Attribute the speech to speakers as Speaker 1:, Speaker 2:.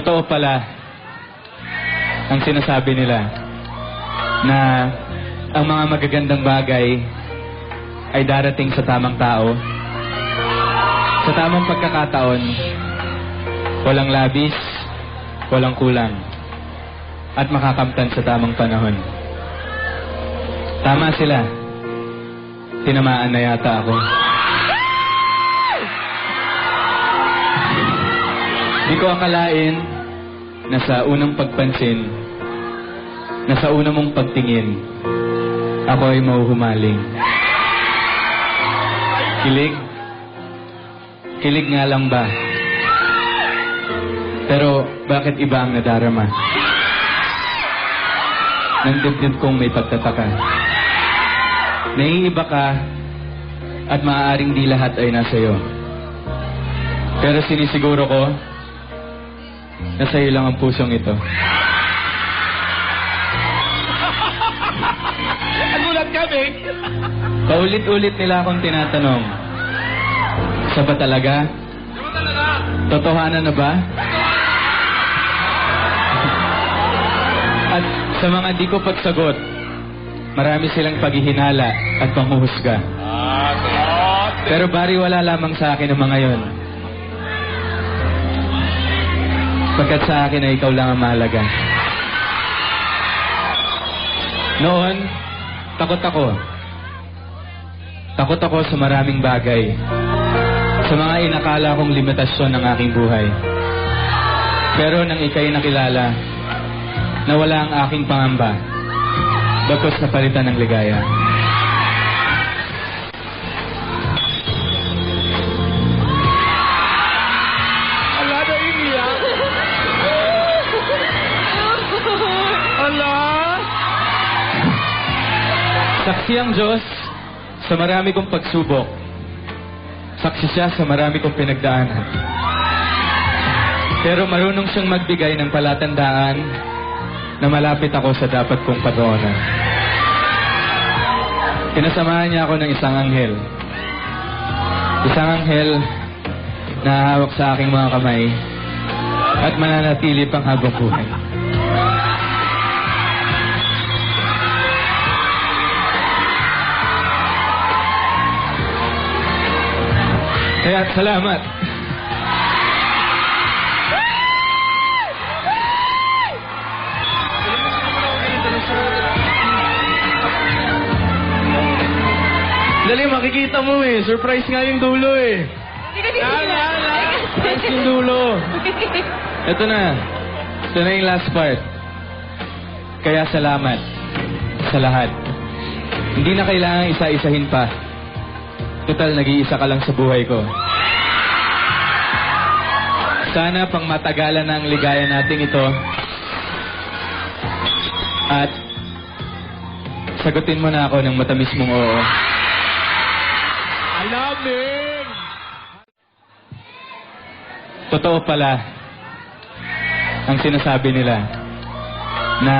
Speaker 1: Totoo pala ang sinasabi nila na ang mga magagandang bagay ay darating sa tamang tao, sa tamang pagkakataon, walang labis, walang kulang, at makakamtan sa tamang panahon. Tama sila. Tinamaan na yata ako. Di ko akalain na sa unang pagpansin, na sa unang mong pagtingin, ako ay mahuhumaling. Kilig? Kilig nga lang ba? Pero bakit iba ang nadarama? Nang dibdib kong may pagtataka. Naiiba ka at maaaring di lahat ay nasa iyo. Pero sinisiguro ko na sa iyo lang ang pusong ito.
Speaker 2: Nagulat kami.
Speaker 1: Paulit-ulit nila akong tinatanong, sa ba talaga? Totohanan na ba? At sa mga di ko pagsagot, marami silang paghihinala at panghuhusga. Pero bariwala lamang sa akin ang mga yon. Pagkat sa akin ay ikaw lang ang mahalaga. Noon, takot ako. Takot ako sa maraming bagay. Sa mga inakala kong limitasyon ng aking buhay. Pero nang ika'y nakilala, nawala ang aking pangamba. Bagkus napalitan ng ligaya.
Speaker 2: Ala, naiiyak. Ala.
Speaker 1: Saksi ang Diyos sa marami kong pagsubok. Saksi siya sa marami kong pinagdaanan. Pero marunong siyang magbigay ng palatandaan na malapit ako sa dapat kong pagoonan. Pinasamahan niya ako ng isang anghel. Isang anghel na hawak sa aking mga kamay at mananatili pang habang buhay. Kaya salamat.
Speaker 2: Dali, makikita mo eh. Surprise nga yung dulo eh.
Speaker 1: Surprise yung dulo. Ito na. Ito na yung last part. Kaya salamat sa lahat. Hindi na kailangan isa-isahin pa. Total, nag-iisa ka lang sa buhay ko. Sana pang matagalan na ang ligaya nating ito. At sagutin mo na ako ng matamis mong oo.
Speaker 2: Alamin!
Speaker 1: Totoo pala ang sinasabi nila na